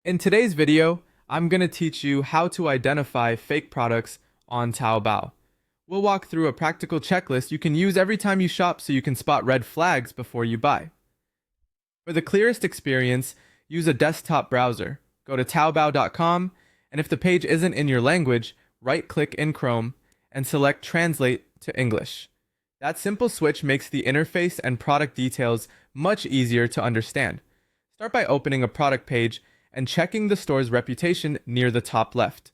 In today's video, I'm going to teach you how to identify fake products on Taobao. We'll walk through a practical checklist you can use every time you shop so you can spot red flags before you buy. For the clearest experience, use a desktop browser. Go to taobao.com, and if the page isn't in your language, right-click in Chrome and select Translate to English. That simple switch makes the interface and product details much easier to understand. Start by opening a product page and checking the store's reputation near the top left.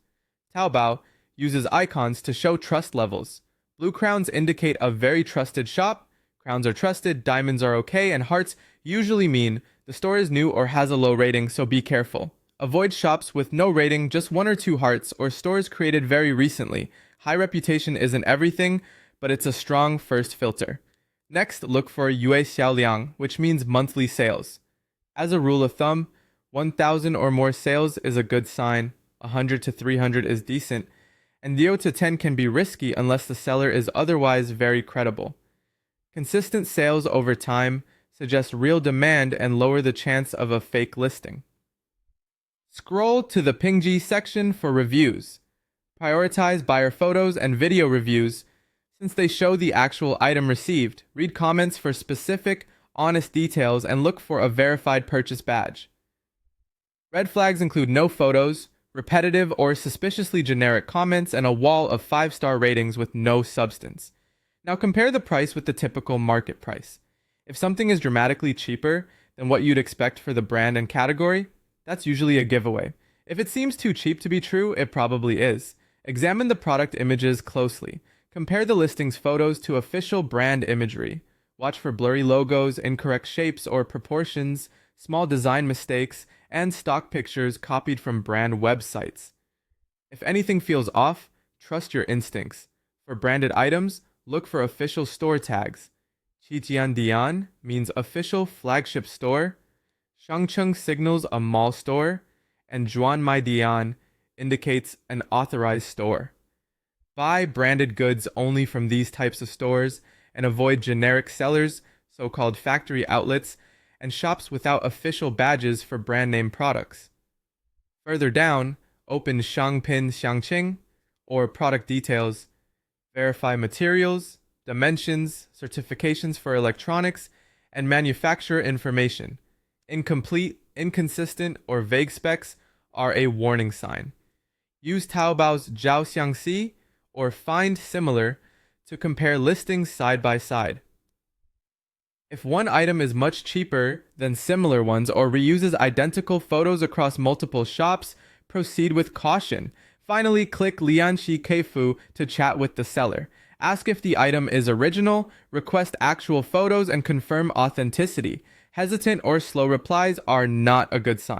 Taobao uses icons to show trust levels. Blue crowns indicate a very trusted shop, crowns are trusted, diamonds are okay, and hearts usually mean the store is new or has a low rating, so be careful. Avoid shops with no rating, just 1 or 2 hearts, or stores created very recently. High reputation isn't everything, but it's a strong first filter. Next, look for Yue Xiaoliang, which means monthly sales. As a rule of thumb, 1,000 or more sales is a good sign, 100 to 300 is decent, and 0 to 10 can be risky unless the seller is otherwise very credible. Consistent sales over time suggest real demand and lower the chance of a fake listing. Scroll to the Pingji section for reviews. Prioritize buyer photos and video reviews since they show the actual item received. Read comments for specific, honest details and look for a verified purchase badge. Red flags include no photos, repetitive or suspiciously generic comments, and a wall of 5-star ratings with no substance. Now compare the price with the typical market price. If something is dramatically cheaper than what you'd expect for the brand and category, that's usually a giveaway. If it seems too cheap to be true, it probably is. Examine the product images closely. Compare the listing's photos to official brand imagery. Watch for blurry logos, incorrect shapes or proportions, small design mistakes, and stock pictures copied from brand websites. If anything feels off, trust your instincts. For branded items, look for official store tags. Qijiandian means official flagship store, Shangcheng signals a mall store, and Zhuanmaidian indicates an authorized store. Buy branded goods only from these types of stores and avoid generic sellers, so-called factory outlets, and shops without official badges for brand name products. Further down, open Shangpin Xiangqing or product details. Verify materials, dimensions, certifications for electronics, and manufacturer information. Incomplete, inconsistent, or vague specs are a warning sign. Use Taobao's Zhao Xiangxi or Find Similar to compare listings side by side. If one item is much cheaper than similar ones or reuses identical photos across multiple shops, proceed with caution. Finally, click Lianxi Keifu to chat with the seller. Ask if the item is original, request actual photos, and confirm authenticity. Hesitant or slow replies are not a good sign.